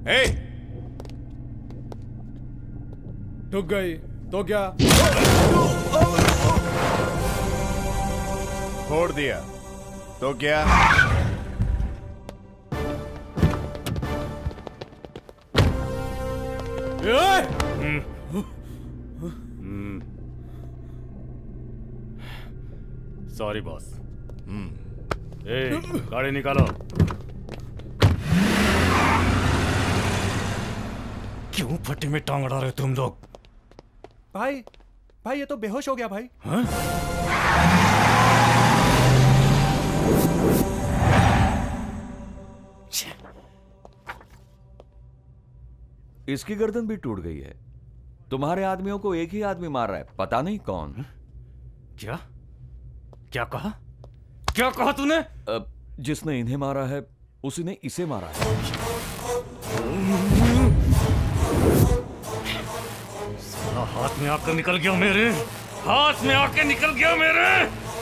ए! ठुक गई तो क्या? फोड़ दिया तो क्या? Sorry boss. गाड़ी निकालो। क्यों फटे में टांग अड़ा रहे तुम लोग? भाई भाई ये तो बेहोश हो गया भाई। हाँ? इसकी गर्दन भी टूट गई है। तुम्हारे आदमियों को एक ही आदमी मार रहा है, पता नहीं कौन। क्या क्या कहा? क्या कहा तूने? जिसने इन्हें मारा है उसी ने इसे मारा है। साला हाथ में आकर निकल गया मेरे, हाथ में आके निकल गया मेरे,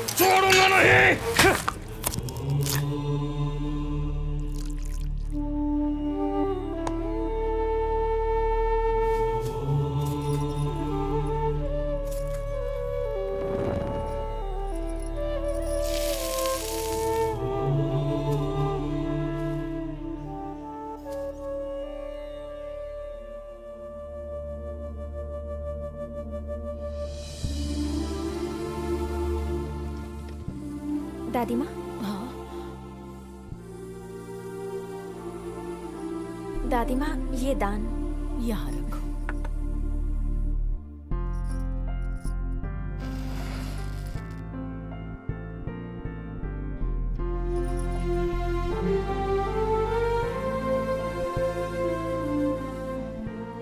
छोड़ूंगा नहीं। दादी माँ। हाँ दादी माँ, ये दान यहाँ रखो।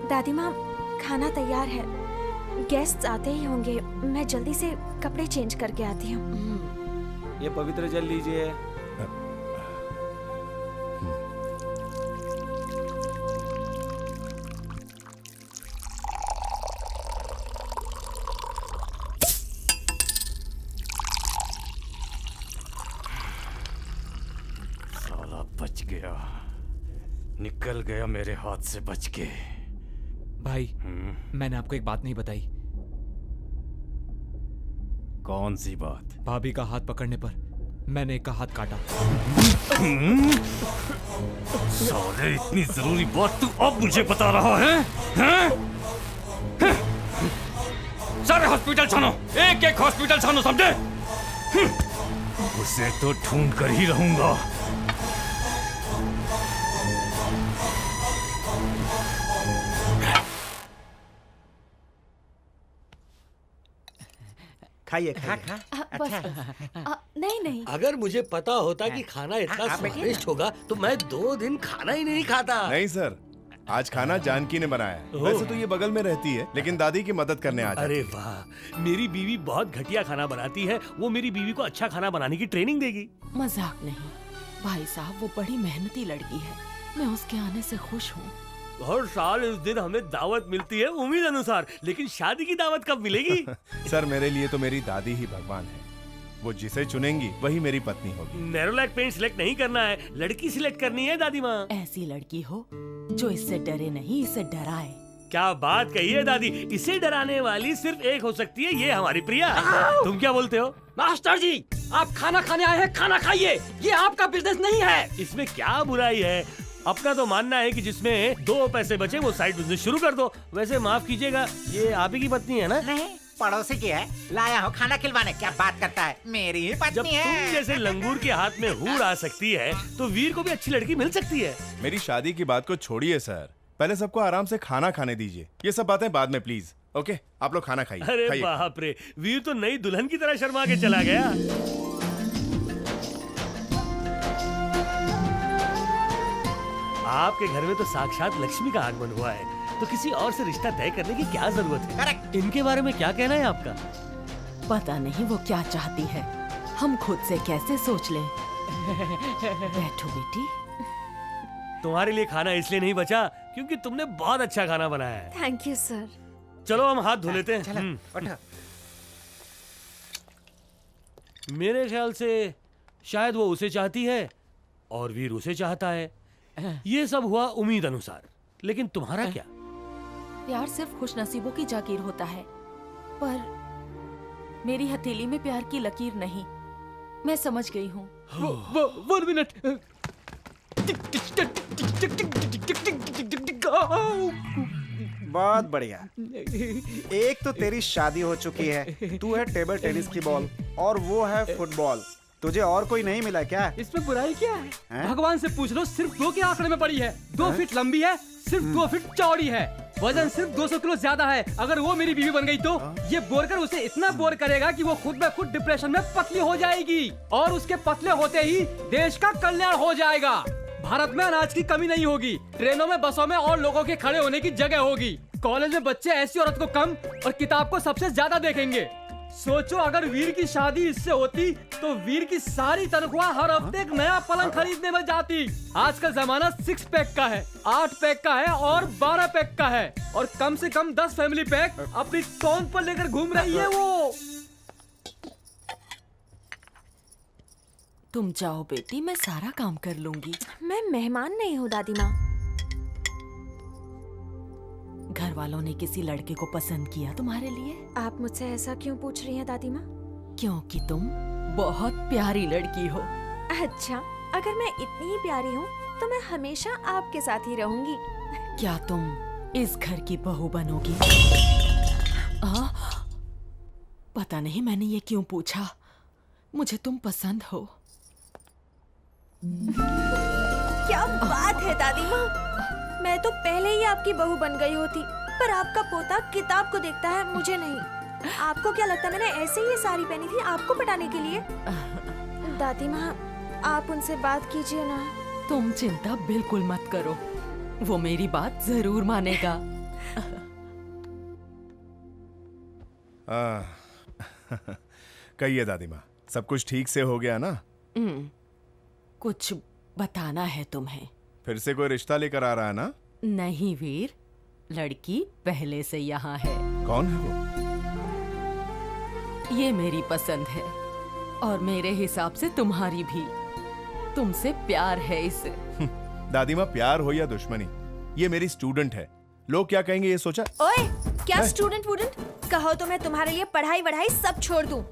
दादी माँ, खाना तैयार है। गेस्ट आते ही होंगे, मैं जल्दी से कपड़े चेंज करके आती हूँ। ये पवित्र जल लीजिए। साला बच गया, निकल गया मेरे हाथ से बच के। भाई मैंने आपको एक बात नहीं बताई। कौन सी बात? भाभी का हाथ पकड़ने पर मैंने एक का हाथ काटा। साले इतनी जरूरी बात तू अब मुझे बता रहा है? हैं? सारे हॉस्पिटल छानो, एक एक हॉस्पिटल छानो, समझे? उसे तो ढूंढ कर ही रहूंगा। खाइए खा। नहीं नहीं, अगर मुझे पता होता कि खाना इतना स्वादिष्ट होगा तो मैं 2 दिन खाना ही नहीं खाता। नहीं सर, आज खाना जानकी ने बनाया है। वैसे तो ये बगल में रहती है, लेकिन दादी की मदद करने आ जाती अरे है। वाह, मेरी बीवी बहुत घटिया खाना बनाती है। वो मेरी बीवी को अच्छा खाना बनाने की ट्रेनिंग देगी। मजाक नहीं भाई साहब, वो बड़ी मेहनती लड़की है। मैं उसके आने से खुश हूँ। हर साल इस दिन हमें दावत मिलती है उम्मीद अनुसार, लेकिन शादी की दावत कब मिलेगी? सर मेरे लिए तो मेरी दादी ही भगवान है। वो जिसे चुनेंगी वही मेरी पत्नी होगी। नैरोलैक पेंट सिलेक्ट नहीं करना है, लड़की सिलेक्ट करनी है दादी माँ। ऐसी लड़की हो जो इससे डरे नहीं, इसे डराए। क्या बात कही है दादी, इसे डराने वाली सिर्फ एक हो सकती है, ये हमारी प्रिया। तुम क्या बोलते हो? मास्टर जी, आप खाना खाने आए हैं, खाना खाइए। ये आपका बिजनेस नहीं है। इसमें क्या बुराई है? अपना तो मानना है कि जिसमें 2 पैसे बचे वो साइड बिजनेस शुरू कर दो। वैसे माफ कीजिएगा, ये आप ही की पत्नी है ना? नहीं, पड़ोसी की है। लाया हो खाना खिलवाने। क्या बात करता है, मेरी ही जब पत्नी है। तुम जैसे लंगूर के हाथ में हूर आ सकती है तो वीर को भी अच्छी लड़की मिल सकती है। मेरी शादी की बात को छोड़िए सर, पहले सबको आराम से खाना खाने दीजिए। ये सब बातें बाद में प्लीज। ओके, आप लोग खाना खाइए। अरे खाइए। बाप रे, वीर तो नई दुल्हन की तरह शर्मा के चला गया। आपके घर में तो साक्षात लक्ष्मी का आगमन हुआ है, तो किसी और से रिश्ता तय करने की क्या जरूरत है? करेक्ट। इनके बारे में क्या कहना है आपका? पता नहीं वो क्या चाहती है, हम खुद से कैसे सोच लें। बैठो बेटी। तुम्हारे लिए खाना इसलिए नहीं बचा क्योंकि तुमने बहुत अच्छा खाना बनाया है। Thank you sir. चलो हम हाथ धो लेते हैं। चलो, उठो। मेरे ख्याल से शायद वो उसे चाहती है और वीर उसे चाहता है। ये सब हुआ उम्मीद अनुसार, लेकिन तुम्हारा क्या? प्यार सिर्फ खुशनसीबों की जागीर होता है, पर मेरी हथेली में प्यार की लकीर नहीं। मैं समझ गई हूँ। 1 मिनट। बहुत बढ़िया। एक तो तेरी शादी हो चुकी है, तू है टेबल टेनिस की बॉल, और वो है फुटबॉल। तुझे और कोई नहीं मिला क्या? इसमें बुराई क्या है? हैं? भगवान से पूछ लो, सिर्फ 2 के आंकड़े में पड़ी है। 2 फीट लंबी है, सिर्फ 2 फीट चौड़ी है, वजन सिर्फ 200 किलो ज्यादा है। अगर वो मेरी बीवी बन गई तो ये बोर कर उसे इतना बोर करेगा कि वो खुद ब खुद डिप्रेशन में पतली हो जाएगी, और उसके पतले होते ही देश का कल्याण हो जाएगा। भारत में अनाज की कमी नहीं होगी, ट्रेनों में, बसों में और लोगों के खड़े होने की जगह होगी। कॉलेज में बच्चे ऐसी औरत को कम और किताब को सबसे ज्यादा देखेंगे। सोचो अगर वीर की शादी इससे होती तो वीर की सारी तनख्वाह हर हफ्ते एक नया पलंग खरीदने में जाती। आज का जमाना 6 पैक का है, 8 पैक का है और 12 पैक का है, और कम से कम 10 फैमिली पैक अपनी तौन पर लेकर घूम रही है वो। तुम जाओ बेटी, मैं सारा काम कर लूंगी। मैं मेहमान नहीं हूँ दादी माँ। घर वालों ने किसी लड़के को पसंद किया तुम्हारे लिए? आप मुझसे ऐसा क्यों पूछ रही हैं दादी माँ? क्योंकि तुम बहुत प्यारी लड़की हो। अच्छा, अगर मैं इतनी ही प्यारी हूँ तो मैं हमेशा आपके साथ ही रहूंगी। क्या तुम इस घर की बहू बनोगी? पता नहीं मैंने ये क्यों पूछा। मुझे तुम पसंद हो। क्या बात है दादी माँ, मैं तो पहले ही आपकी बहू बन गई होती, पर आपका पोता किताब को देखता है, मुझे नहीं। आपको क्या लगता मैंने ऐसे ही ये साड़ी पहनी थी आपको पटाने के लिए? दादी माँ, आप उनसे बात कीजिए ना। तुम चिंता बिल्कुल मत करो, वो मेरी बात जरूर मानेगा। कहिए दादी माँ, सब कुछ ठीक से हो गया ना? कुछ बताना है तुम्हें। फिर से कोई रिश्ता लेकर आ रहा है ना? नहीं वीर, लड़की पहले से यहाँ है। कौन है वो? ये मेरी पसंद है, और मेरे हिसाब से तुम्हारी भी। तुमसे प्यार है इसे। दादी माँ, प्यार हो या दुश्मनी, ये मेरी स्टूडेंट है। लोग क्या कहेंगे ये सोचा? ओए, क्या स्टूडेंट वूडेंट? कहो तो मैं तुम्हारे लिए पढ़ाई वढ़ाई सब छोड़ दूं।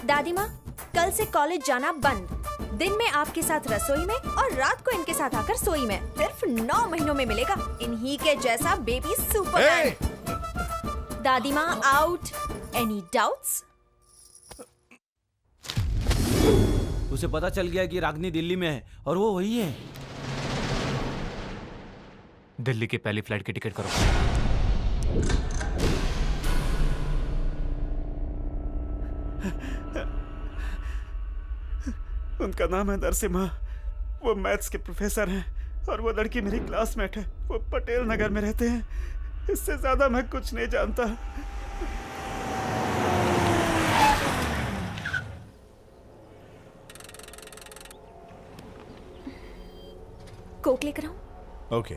दादी माँ, कल से कॉलेज जाना बंद। दिन में आपके साथ रसोई में और रात को इनके साथ आकर सोई में। सिर्फ 9 महीनों में मिलेगा इन्हीं के जैसा बेबी सुपरमैन। दादी माँ आउट। Any doubts? उसे पता चल गया कि रागनी दिल्ली में है और वो वही है। दिल्ली की पहली फ्लाइट की टिकट करो। उनका नाम है नरसिम्हा। वो मैथ्स के प्रोफेसर हैं, और वो लड़की मेरी क्लासमेट है। वो पटेल नगर में रहते हैं। इससे ज्यादा मैं कुछ नहीं जानता। कोक लेकर आऊं? ओके।